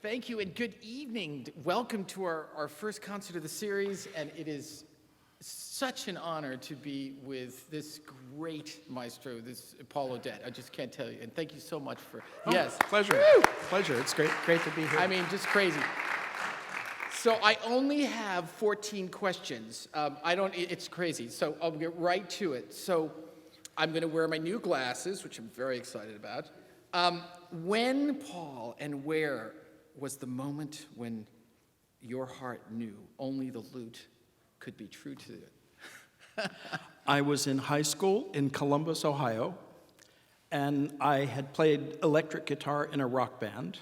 Thank you and good evening. Welcome to our first concert of the series, and it is such an honor to be with this great maestro, this Paul Odette. I just can't tell you. And thank you so much for, yes. Pleasure. Woo! Pleasure. It's great to be here. I mean, just crazy. So I only have 14 questions. It's crazy. So I'll get right to it. So I'm going to wear my new glasses, which I'm very excited about. When, Paul, and where was the moment when your heart knew only the lute could be true to it? I was in high school in Columbus, Ohio, and I had played electric guitar in a rock band.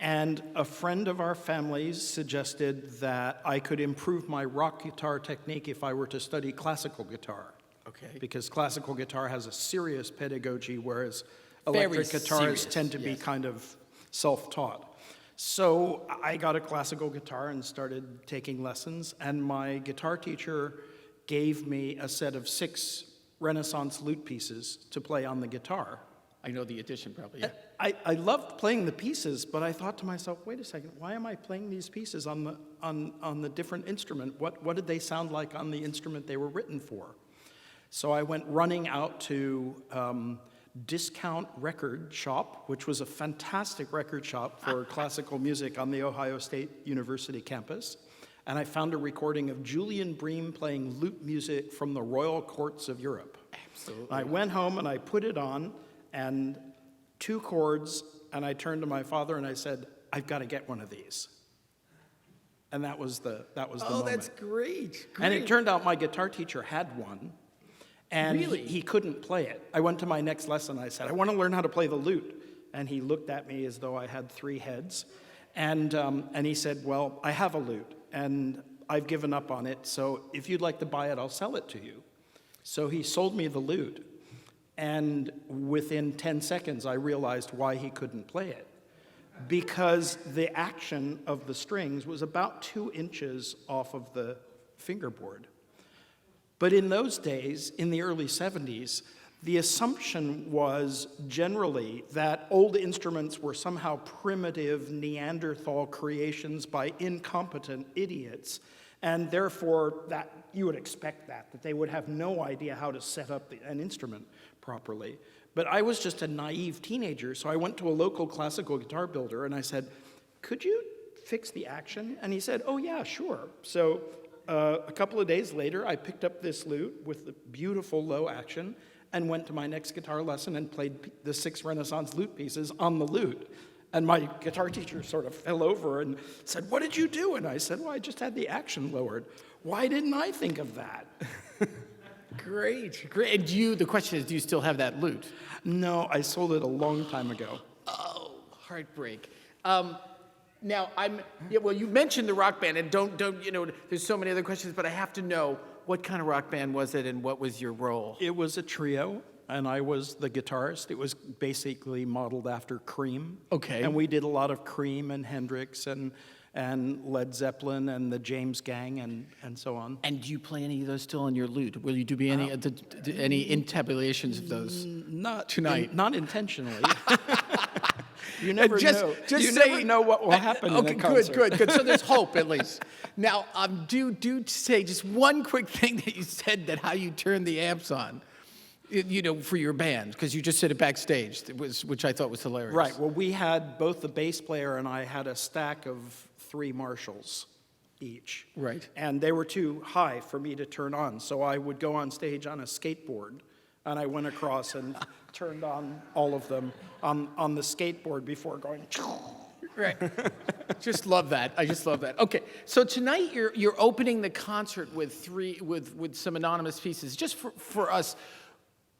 And a friend of our family's suggested that I could improve my rock guitar technique if I were to study classical guitar. Okay. Because classical guitar has a serious pedagogy, whereas electric guitars tend to be kind of self-taught. So I got a classical guitar and started taking lessons, and my guitar teacher gave me a set of 6 Renaissance lute pieces to play on the guitar. I know the addition probably. Yeah. I loved playing the pieces, but I thought to myself, wait a second, why am I playing these pieces on the different instrument? What did they sound like on the instrument they were written for? So I went running out to Discount Record Shop, which was a fantastic record shop for classical music on the Ohio State University campus. And I found a recording of Julian Bream playing lute music from the royal courts of Europe. Absolutely. I went home and I put it on, and 2 chords, and I turned to my father and I said, I've got to get one of these. And that was the moment. Oh, that's great. And it turned out my guitar teacher had one. And really? he couldn't play it. I went to my next lesson. I said, I want to learn how to play the lute. And he looked at me as though I had 3 heads. And he said, well, I have a lute, and I've given up on it. So if you'd like to buy it, I'll sell it to you. So he sold me the lute. And within 10 seconds, I realized why he couldn't play it. Because the action of the strings was about 2 inches off of the fingerboard. But in those days, in the early 70s, the assumption was generally that old instruments were somehow primitive Neanderthal creations by incompetent idiots, and therefore that you would expect that they would have no idea how to set up an instrument properly. But I was just a naive teenager, so I went to a local classical guitar builder and I said, could you fix the action? And he said, oh yeah, sure. So a couple of days later, I picked up this lute with the beautiful low action and went to my next guitar lesson and played the 6 Renaissance lute pieces on the lute. And my guitar teacher sort of fell over and said, what did you do? And I said, well, I just had the action lowered. Why didn't I think of that? Great. And the question is, do you still have that lute? No, I sold it a long time ago. Oh, heartbreak. Now, you mentioned the rock band, and don't, there's so many other questions, but I have to know, what kind of rock band was it, and what was your role? It was a trio, and I was the guitarist. It was basically modeled after Cream. Okay. And we did a lot of Cream and Hendrix and Led Zeppelin and the James Gang and so on. And do you play any of those still on your lute? Will you do any intabulations of those tonight? Not intentionally. You never know. Never know what will happen in a concert. Good. So there's hope at least. Now, do say just one quick thing that you said, that how you turned the amps on, for your band, because you just said it backstage, which I thought was hilarious. Right. Well, we had, both the bass player and I had a stack of 3 Marshalls each. Right. And they were too high for me to turn on, so I would go on stage on a skateboard, and I went across and turned on all of them on the skateboard before going. Right. Just love that. I just love that. Okay. So tonight you're opening the concert with some anonymous pieces. Just for us,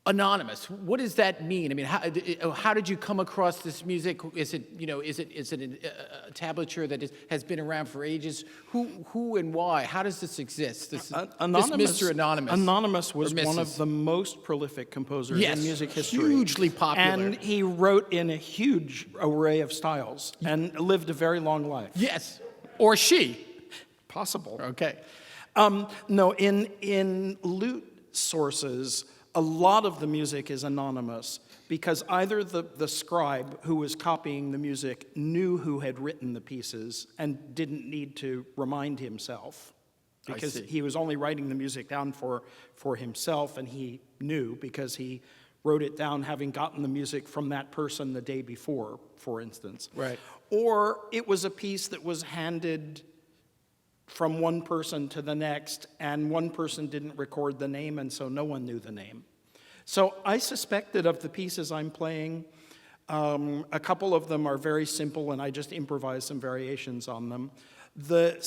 anonymous. What does that mean? I mean, how did you come across this music? Is it a tablature that has been around for ages? Who and why? How does this exist? This Mr. Anonymous. Anonymous was one of the most prolific composers in music history. Hugely popular. And he wrote in a huge array of styles and lived a very long life. Yes. Or she. Possible. Okay. No, in lute sources, a lot of the music is anonymous because either the scribe who was copying the music knew who had written the pieces and didn't need to remind himself because he was only writing the music down for himself, and he knew because he wrote it down having gotten the music from that person the day before, for instance. Right. Or it was a piece that was handed from one person to the next, and one person didn't record the name, and so no one knew the name. So I suspect that of the pieces I'm playing, a couple of them are very simple, and I just improvise some variations on them. The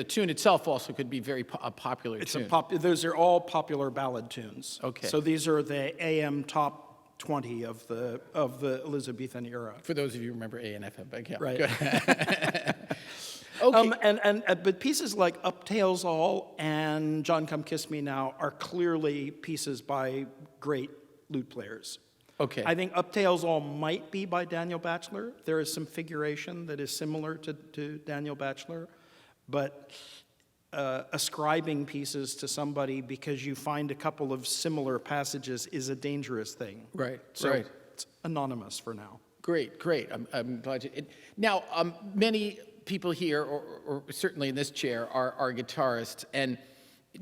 tune itself also could be a popular tune. Those are all popular ballad tunes. Okay. So these are the AM top 20 of the Elizabethan era. For those of you who remember A and FM, yeah. Right. Okay. But pieces like Up Tales All and John Come Kiss Me Now are clearly pieces by great lute players. Okay. I think Up Tales All might be by Daniel Batchelor. There is some figuration that is similar to Daniel Batchelor, but ascribing pieces to somebody because you find a couple of similar passages is a dangerous thing. Right, so right. It's anonymous for now. Great. I'm glad you... Now, many people here, or certainly in this chair, are guitarists, and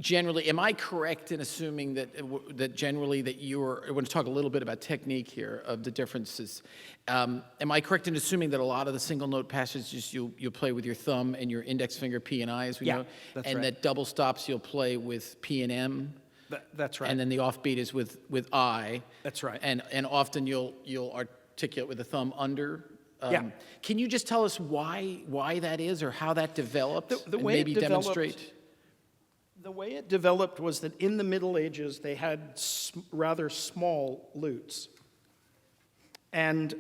generally, am I correct in assuming that generally that you're... I want to talk a little bit about technique here, of the differences. Am I correct in assuming that a lot of the single note passages you'll play with your thumb and your index finger P and I, as we know? That's and right. that double stops you'll play with P and M? That's right. And then the offbeat is with I. That's right. And often you'll articulate with the thumb under. Can you just tell us why that is, or how that developed? The way maybe it developed, demonstrate. The way it developed was that in the Middle Ages they had rather small lutes, and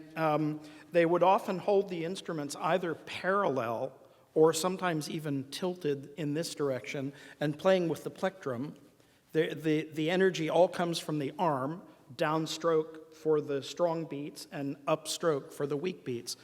they would often hold the instruments either parallel or sometimes even tilted in this direction and playing with the plectrum. The energy all comes from the arm, downstroke for the strong beats and upstroke for the weak beats.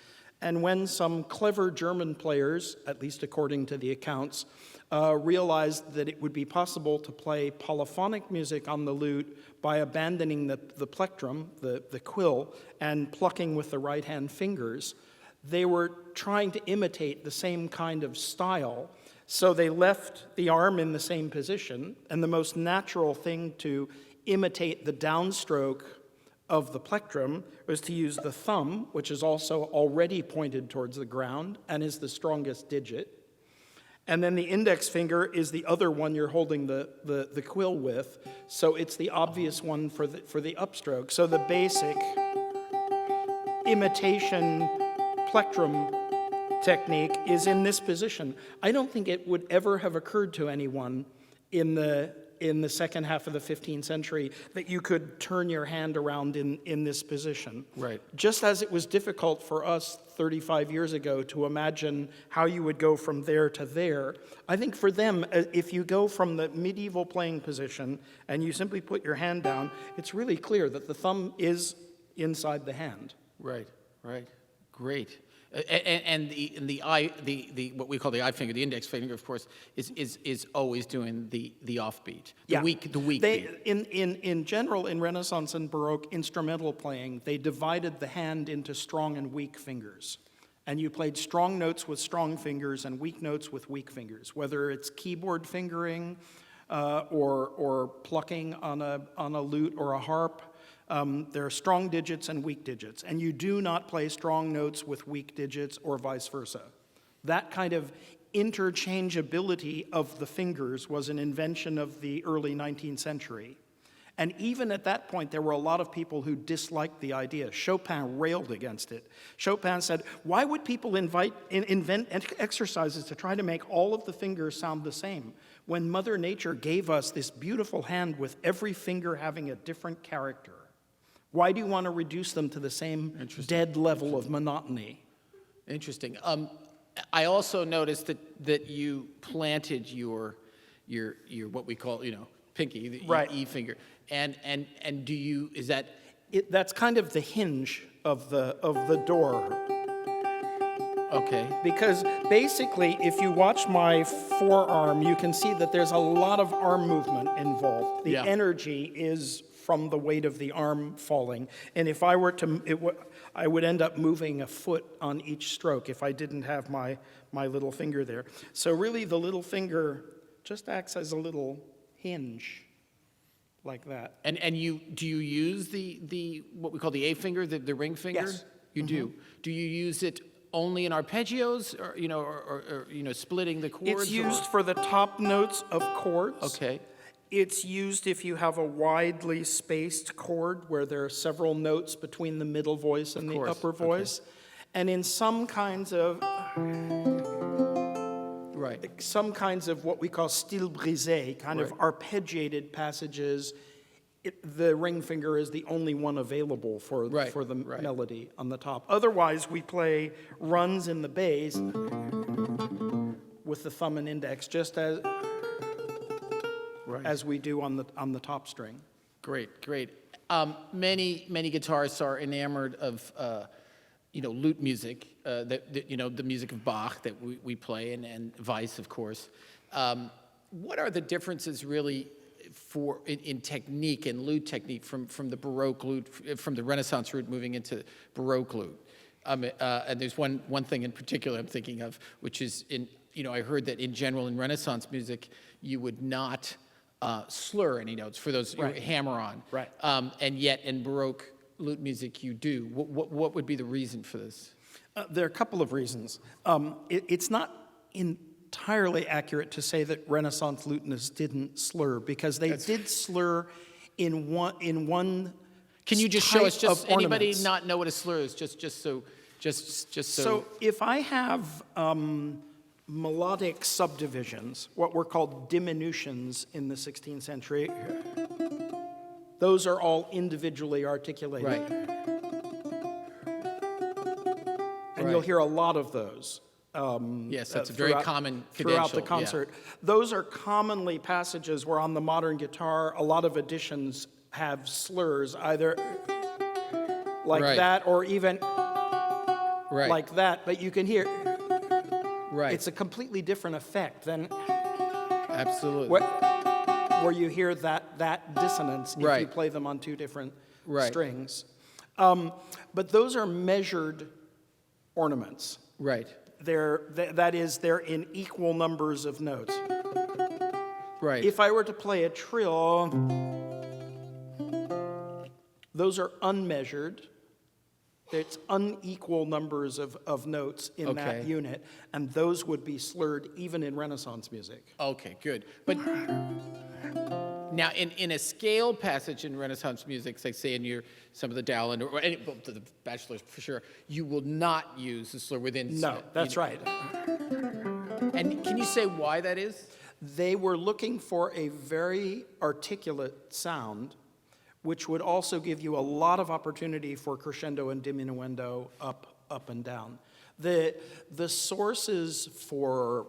And when some clever German players, at least according to the accounts, realized that it would be possible to play polyphonic music on the lute by abandoning the plectrum, the quill, and plucking with the right-hand fingers, they were trying to imitate the same kind of style. So they left the arm in the same position, and the most natural thing to imitate the downstroke of the plectrum was to use the thumb, which is also already pointed towards the ground and is the strongest digit. And then the index finger is the other one you're holding the quill with, so it's the obvious one for the upstroke. So the basic imitation plectrum technique is in this position. I don't think it would ever have occurred to anyone in the second half of the 15th century that you could turn your hand around in this position. Right. Just as it was difficult for us 35 years ago to imagine how you would go from there to there, I think for them, if you go from the medieval playing position and you simply put your hand down, it's really clear that the thumb is inside the hand. Right. Great. And the what we call the I finger, the index finger, of course, is always doing the offbeat, the weak beat. In general, in Renaissance and Baroque instrumental playing, they divided the hand into strong and weak fingers, and you played strong notes with strong fingers and weak notes with weak fingers, whether it's keyboard fingering or plucking on a lute or a harp. There are strong digits and weak digits, and you do not play strong notes with weak digits or vice versa. That kind of interchangeability of the fingers was an invention of the early 19th century. And even at that point, there were a lot of people who disliked the idea. Chopin railed against it. Chopin said, why would people invent exercises to try to make all of the fingers sound the same when Mother Nature gave us this beautiful hand with every finger having a different character? Why do you want to reduce them to the same dead level of monotony? Interesting. I also noticed that you planted your what we call pinky, the right. E finger, and do you is that? That's kind of the hinge of the door. Okay. Because basically, if you watch my forearm, you can see that there's a lot of arm movement involved. The Yeah. energy is from the weight of the arm falling. And if I were to, I would end up moving a foot on each stroke if I didn't have my little finger there. So really, the little finger just acts as a little hinge, like that. And do you use the what we call the A finger, the ring finger? Yes. You do. Do you use it only in arpeggios, or splitting the chords? It's used for the top notes of chords. Okay. It's used if you have a widely spaced chord where there are several notes between the middle voice and the upper voice. Okay. And in some kinds of what we call style brisé, kind of arpeggiated passages, the ring finger is the only one available for the melody on the top. Otherwise, we play runs in the bass with the thumb and index, just as we do on the top string. Great. Many guitarists are enamored of lute music, the music of Bach that we play, and Weiss, of course. What are the differences really in technique and lute technique from the Baroque lute, from the Renaissance lute moving into Baroque lute? And there's one thing in particular I'm thinking of, which is I heard that in general in Renaissance music you would not slur any notes for those hammer on, and yet in Baroque lute music you do. What would be the reason for this? There are a couple of reasons. It's not entirely accurate to say that Renaissance lutenists didn't slur, because they did slur in one. Can you just show us? Just anybody ornaments. Not know what a slur is? Just so. So if I have melodic subdivisions, what were called diminutions in the 16th century, those are all individually articulated. Right. And you'll hear a lot of those. Yes, that's a very common throughout the concert. Yeah. Those are commonly passages where on the modern guitar, a lot of editions have slurs, either like that or even like that, but you can hear it's a completely different effect than absolutely where you hear that dissonance if you play them on two different strings. But those are measured ornaments. Right. They're in equal numbers of notes. Right. If I were to play a trill, those are unmeasured. It's unequal numbers of notes in that unit, and those would be slurred even in Renaissance music. Okay, good. But now, in a scale passage in Renaissance music, like say in some of the Dowland or any the Bachelors for sure, you will not use the slur within. No, that's right. And can you say why that is? They were looking for a very articulate sound, which would also give you a lot of opportunity for crescendo and diminuendo, up and down. The sources for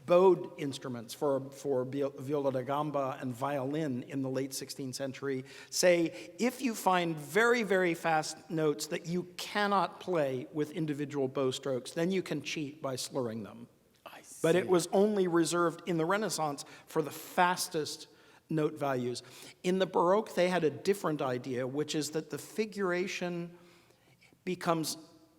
bowed instruments, for viola da gamba and violin in the late 16th century, say if you find very, very fast notes that you cannot play with individual bow strokes, then you can cheat by slurring them. I see. But it was only reserved in the Renaissance for the fastest note values. In the Baroque, they had a different idea, which is that the figuration becomes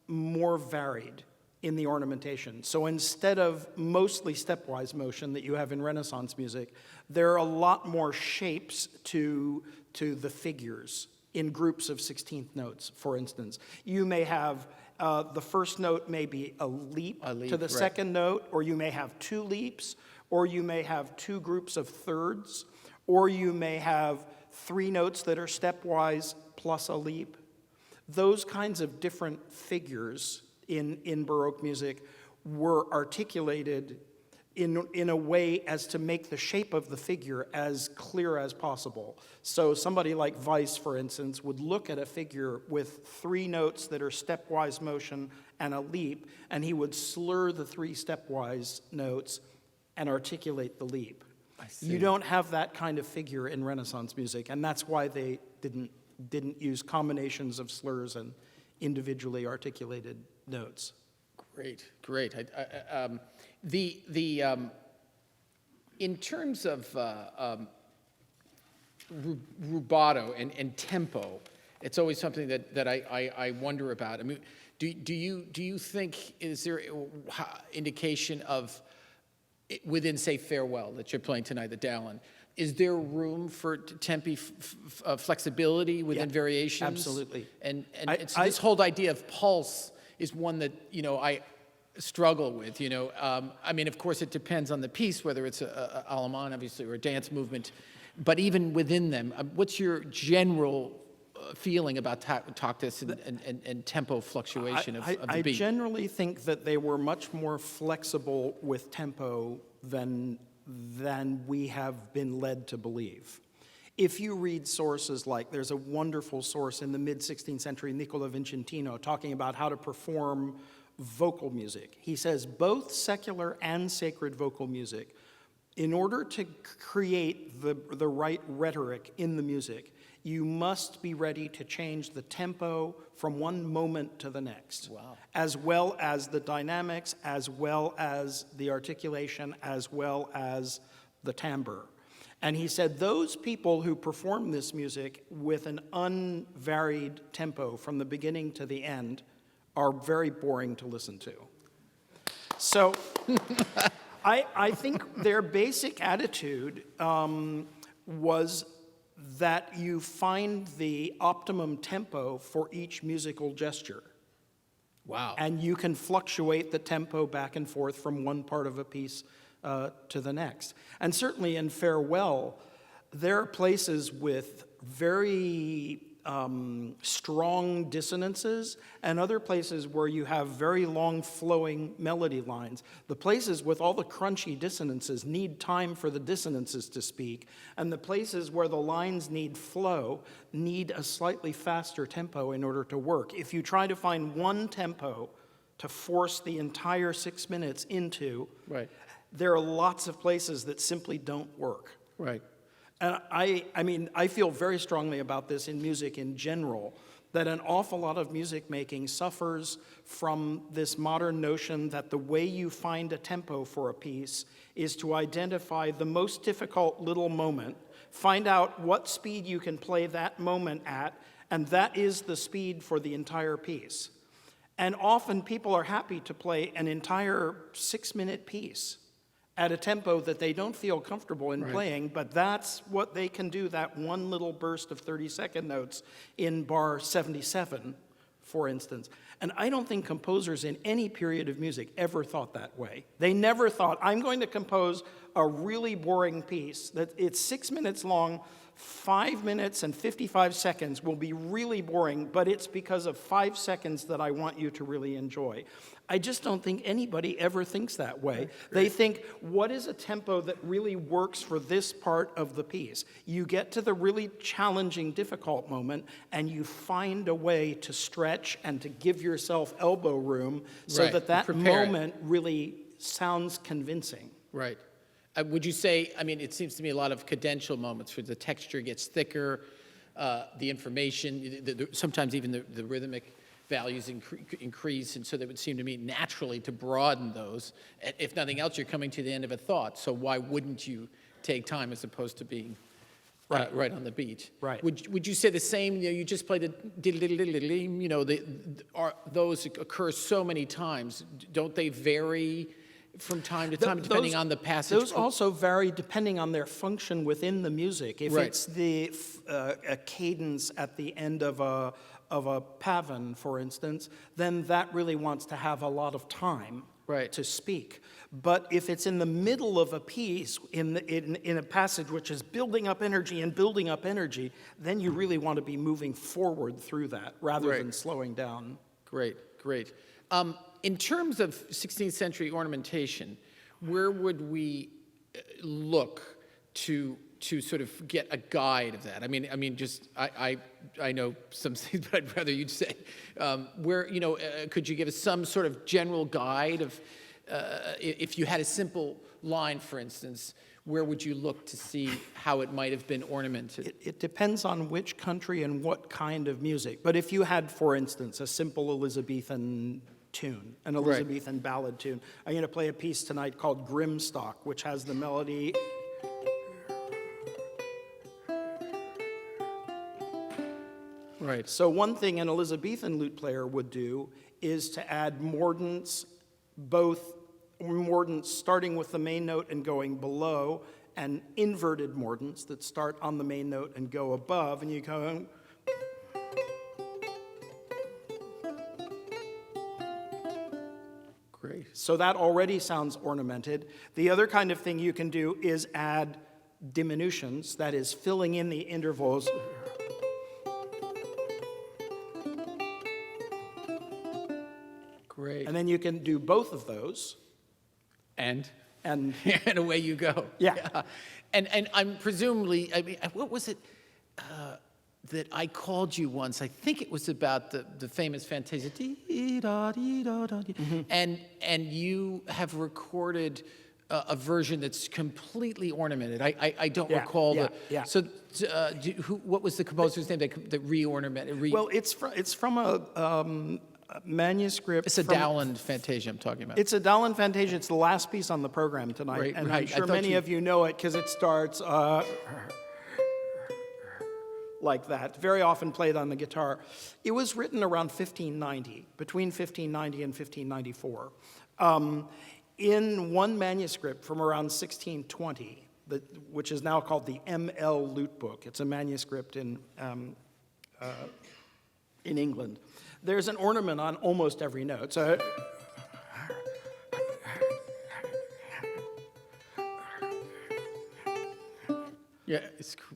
more varied in the ornamentation. So instead of mostly stepwise motion that you have in Renaissance music, there are a lot more shapes to the figures in groups of 16th notes, for instance. You may have the first note may be a leap to the second note, or you may have two leaps, or you may have two groups of thirds, or you may have three notes that are stepwise plus a leap. Those kinds of different figures in Baroque music were articulated in a way as to make the shape of the figure as clear as possible. So somebody like Weiss, for instance, would look at a figure with three notes that are stepwise motion and a leap, and he would slur the three stepwise notes and articulate the leap. I see. You don't have that kind of figure in Renaissance music, and that's why they didn't use combinations of slurs and individually articulated notes. Great, great. In terms of rubato and tempo, it's always something that I wonder about. I mean, do you think, is there indication of within, say, Farewell that you're playing tonight, the Dallin? Is there room for tempi flexibility within variations? Absolutely. And so this whole idea of pulse is one that, I struggle with, I mean, of course, it depends on the piece, whether it's a allemande, obviously, or a dance movement. But even within them, what's your general feeling about tactus and tempo fluctuation of the beat? I generally think that they were much more flexible with tempo than we have been led to believe. If you read sources like, there's a wonderful source in the mid-16th century, Nicola Vincentino, talking about how to perform vocal music. He says both secular and sacred vocal music, in order to create the right rhetoric in the music, you must be ready to change the tempo from one moment to the next. Wow. As well as the dynamics, as well as the articulation, as well as the timbre. And he said those people who perform this music with an unvaried tempo from the beginning to the end are very boring to listen to. So I think their basic attitude was that you find the optimum tempo for each musical gesture. Wow. And you can fluctuate the tempo back and forth from one part of a piece to the next. And certainly in Farewell, there are places with very strong dissonances and other places where you have very long flowing melody lines. The places with all the crunchy dissonances need time for the dissonances to speak, and the places where the lines need flow need a slightly faster tempo in order to work. If you try to find one tempo to force the entire 6 minutes into, right, there are lots of places that simply don't work. Right. And I mean, I feel very strongly about this in music in general, that an awful lot of music making suffers from this modern notion that the way you find a tempo for a piece is to identify the most difficult little moment, find out what speed you can play that moment at, and that is the speed for the entire piece. And often people are happy to play an entire 6-minute piece at a tempo that they don't feel comfortable in playing, but that's what they can do, that one little burst of 30-second notes in bar 77, for instance. And I don't think composers in any period of music ever thought that way. They never thought, I'm going to compose a really boring piece, that it's 6 minutes long, 5 minutes and 55 seconds will be really boring, but it's because of 5 seconds that I want you to really enjoy. I just don't think anybody ever thinks that way. They think, what is a tempo that really works for this part of the piece? You get to the really challenging, difficult moment, and you find a way to stretch and to give yourself elbow room so that moment really sounds convincing. Right. Would you say, I mean, it seems to me a lot of cadential moments where the texture gets thicker, the information, sometimes even the rhythmic values increase, and so that would seem to me naturally to broaden those. If nothing else, you're coming to the end of a thought, so why wouldn't you take time as opposed to being right on the beat? Right. Would you say the same, you just played those occur so many times, don't they vary from time to time, depending on the passage? Those also vary depending on their function within the music. If it's a cadence at the end of a pavan, for instance, then that really wants to have a lot of time to speak. But if it's in the middle of a piece, in a passage which is building up energy, then you really want to be moving forward through that rather than slowing down. Great. In terms of 16th century ornamentation, where would we look to sort of get a guide of that? I mean, just I know some things, but I'd rather you'd say where could you give us some sort of general guide of if you had a simple line, for instance, where would you look to see how it might have been ornamented? It depends on which country and what kind of music. But if you had, for instance, a simple Elizabethan tune, an Elizabethan ballad tune. I'm going to play a piece tonight called Grimstock, which has the melody. Right. So one thing an Elizabethan lute player would do is to add mordents, both mordents starting with the main note and going below, and inverted mordents that start on the main note and go above, and you go. Great. So that already sounds ornamented. The other kind of thing you can do is add diminutions, that is, filling in the intervals. Great. And then you can do both of those. And And and away you go. Yeah. And I'm presumably, I mean, what was it that I called you once? I think it was about the famous Fantasia. And you have recorded a version that's completely ornamented. I don't recall yeah. So what was the composer's name that re-ornamented? well, it's from a manuscript. It's a from, Dowland Fantasia I'm talking about. It's a Dowland Fantasia. It's the last piece on the program tonight, Right, and right. I'm sure I thought many you- of you know it because it starts like that. Very often played on the guitar. It was written around 1590, between 1590 and 1594, in one manuscript from around 1620, which is now called the M.L. Lute Book. It's a manuscript in England. There's an ornament on almost every note. So, Yeah,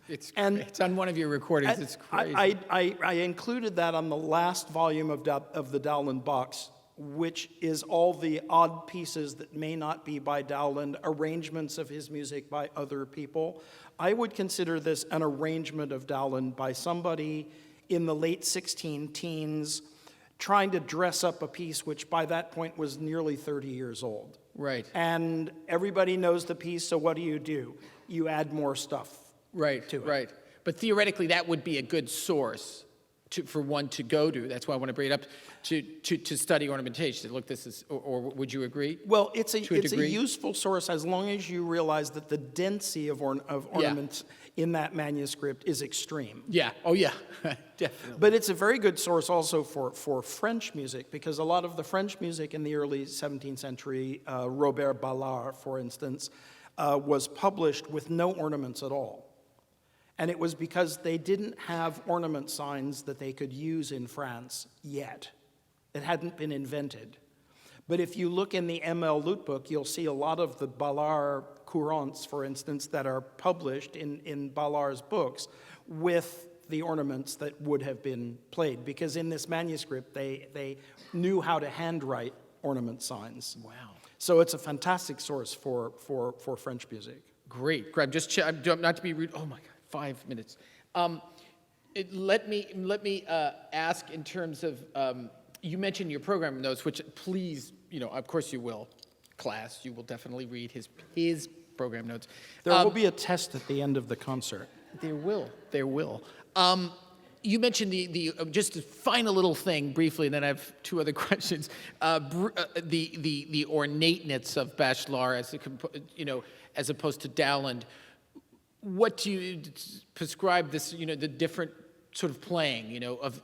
it's on one of your recordings. It's crazy. I included that on the last volume of the Dowland box, which is all the odd pieces that may not be by Dowland, arrangements of his music by other people. I would consider this an arrangement of Dowland by somebody in the late 16 teens trying to dress up a piece which by that point was nearly 30 years old. Right. And everybody knows the piece, so what do? You add more stuff to it. Right. But theoretically, that would be a good source for one to go to. That's why I want to bring it up to study ornamentation. Look, this is, or would you agree? Well, it's a degree? useful source as long as you realize that the density of ornaments in that manuscript is extreme. Yeah. Oh, yeah. Definitely. But it's a very good source also for French music, because a lot of the French music in the early 17th century, Robert Ballard, for instance, was published with no ornaments at all. And it was because they didn't have ornament signs that they could use in France yet. It hadn't been invented. But if you look in the M.L. Lute Book, you'll see a lot of the Ballard courants, for instance, that are published in Ballard's books with the ornaments that would have been played. Because in this manuscript, they knew how to handwrite ornament signs. Wow. So it's a fantastic source for French music. Great. I'm just not to be rude. Oh my God, 5 minutes. Let me ask in terms of you mentioned your program notes, which please, of course you will, class. You will definitely read his program notes. There will be a test at the end of the concert. There will. You mentioned the just a final little thing briefly, and then I have two other questions. The ornateness of Bachelard as opposed to Dowland. What do you prescribe this? The different sort of playing.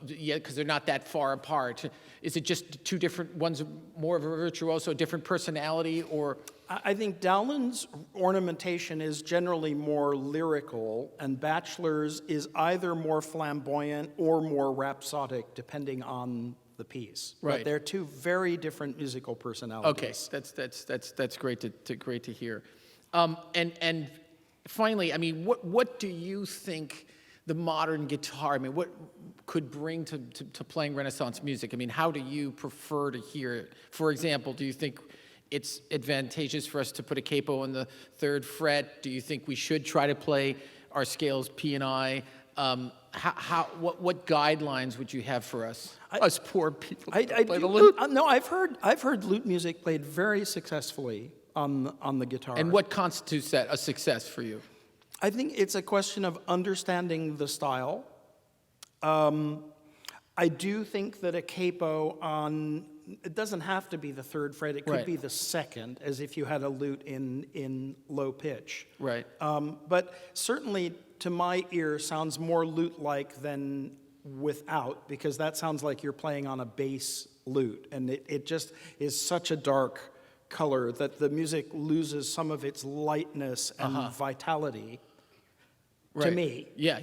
Because they're not that far apart. Is it just two different ones, more of a virtuoso, different personality, or? I think Dowland's ornamentation is generally more lyrical, and Bachelor's is either more flamboyant or more rhapsodic, depending on the piece. Right. But they're two very different musical personalities. Okay, that's great to hear. And finally, I mean, what do you think the modern guitar? I mean, what could bring to playing Renaissance music? I mean, how do you prefer to hear it? For example, do you think it's advantageous for us to put a capo on the third fret? Do you think we should try to play our scales P and I? What guidelines would you have for us? Us poor people. I play do, the lute. No, I've heard lute music played very successfully on the guitar. And what constitutes that a success for you? I think it's a question of understanding the style. I do think that a capo on it doesn't have to be the third fret. It could Right. be the second, as if you had a lute in low pitch. Right. But certainly, to my ear, sounds more lute-like than without, because that sounds like you're playing on a bass lute, and it just is such a dark color that the music loses some of its lightness and vitality. To Right. me. Yeah.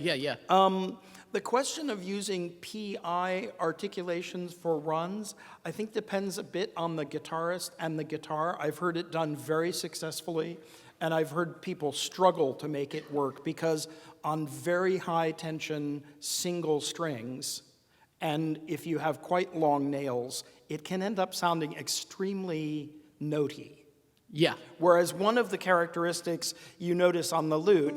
The question of using PI articulations for runs, I think depends a bit on the guitarist and the guitar. I've heard it done very successfully, and I've heard people struggle to make it work because on very high tension single strings, and if you have quite long nails, it can end up sounding extremely notey. Yeah. Whereas one of the characteristics you notice on the lute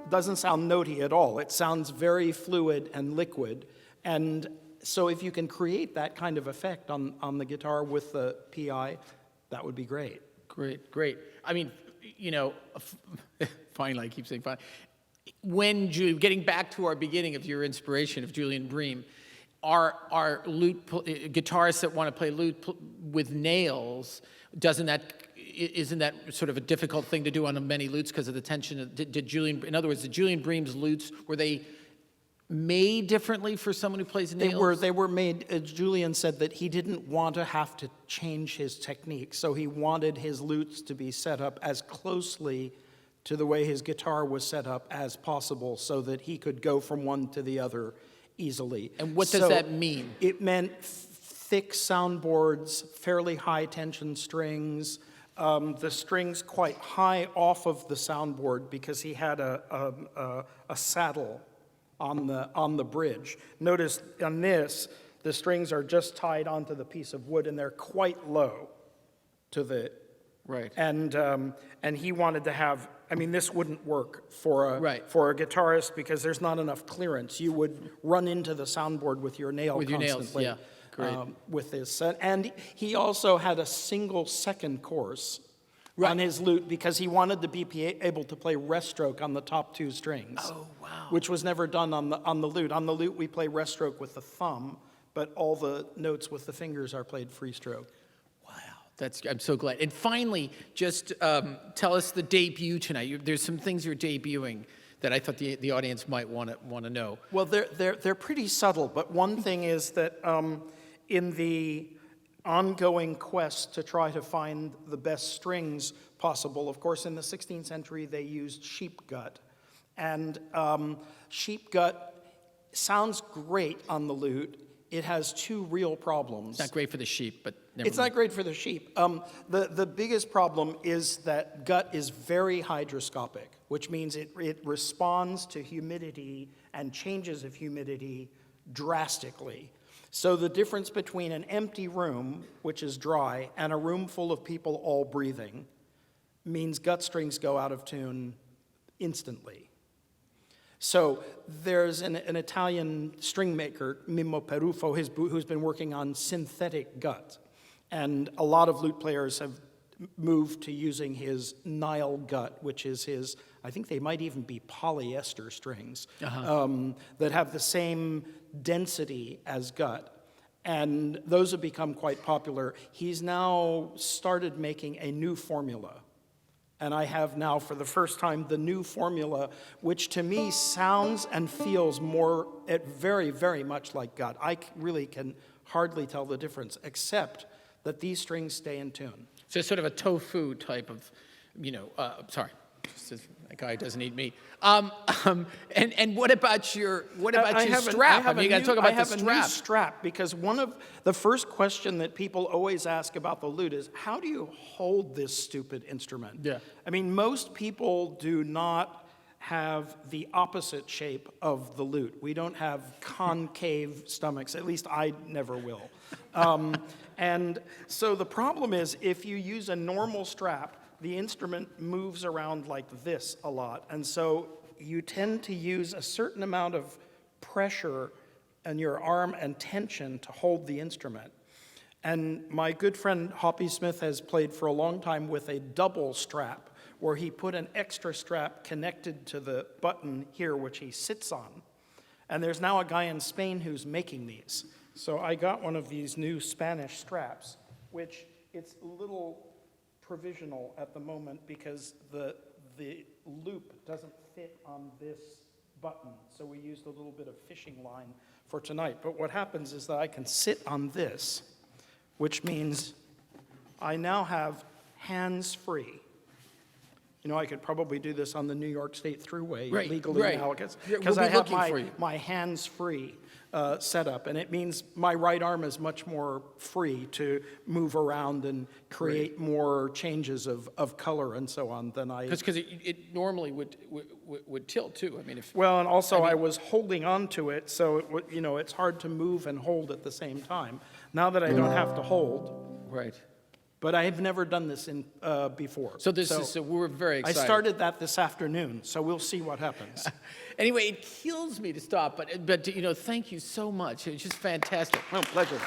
doesn't sound notey at all. It sounds very fluid and liquid. And so if you can create that kind of effect on the guitar with the PI, that would be great. Great. I mean, finally, I keep saying finally. When getting back to our beginning of your inspiration of Julian Bream, are guitarists that want to play lute with nails, isn't that sort of a difficult thing to do on many lutes because of the tension? In other words, did Julian Bream's lutes, were they made differently for someone who plays nails? They were made, as Julian said, that he didn't want to have to change his technique, so he wanted his lutes to be set up as closely to the way his guitar was set up as possible so that he could go from one to the other easily. And what does that mean? It meant thick soundboards, fairly high tension strings, the strings quite high off of the soundboard because he had a saddle on the bridge. Notice on this, the strings are just tied onto the piece of wood and they're quite low to the Right. And he wanted to have. I mean, this wouldn't work for a guitarist because there's not enough clearance. You would run into the soundboard with your nail constantly. Yeah. Great. With this, and he also had a single second course on his lute because he wanted to be able to play rest stroke on the top two strings. Oh, wow. Which was never done on the lute. On the lute, we play rest stroke with the thumb, but all the notes with the fingers are played free stroke. I'm so glad. And finally, just tell us the debut tonight. There's some things you're debuting that I thought the audience might want to know. Well, they're pretty subtle, but one thing is that in the ongoing quest to try to find the best strings possible, of course, in the 16th century they used sheep gut, and sheep gut sounds great on the lute. It has two real problems. It's not great for the sheep, but never It's not great for the sheep. The biggest problem is that gut is very hygroscopic, which means it responds to humidity and changes of humidity drastically. So the difference between an empty room, which is dry, and a room full of people all breathing means gut strings go out of tune instantly. So there's an Italian string maker, Mimmo Perufo, who's been working on synthetic gut. And a lot of lute players have moved to using his Nile gut, which is his, I think they might even be polyester strings, that have the same density as gut. And those have become quite popular. He's now started making a new formula. And I have now, for the first time, the new formula, which to me sounds and feels very, very much like gut. I really can hardly tell the difference, except that these strings stay in tune. So it's sort of a tofu type of, sorry, that guy doesn't eat meat. And what about your strap? I mean, you got to talk about the strap. I have a new strap because one of the first question that people always ask about the lute is, how do you hold this stupid instrument? Yeah. I mean, most people do not have the opposite shape of the lute. We don't have concave stomachs. At least I never will. And so the problem is, if you use a normal strap, the instrument moves around like this a lot. And so you tend to use a certain amount of pressure in your arm and tension to hold the instrument. And my good friend Hoppy Smith has played for a long time with a double strap, where he put an extra strap connected to the button here, which he sits on. And there's now a guy in Spain who's making these. So I got one of these new Spanish straps, which it's a little provisional at the moment because the loop doesn't fit on this button. So we used a little bit of fishing line for tonight. But what happens is that I can sit on this, which means I now have hands-free. You know, I could probably do this on the New York State Thruway legally now because I have my hands-free setup, and it means my right arm is much more free to move around and create more changes of color and so on than I... Because it normally would tilt, too. I mean, if... Well, and also I was holding on to it, so you know, it's hard to move and hold at the same time. Now that I don't have to hold... Right. But I have never done this before. So we're very excited. I started that this afternoon, so we'll see what happens. Anyway, it kills me to stop, but you know, thank you so much. It's just fantastic. Oh, pleasure.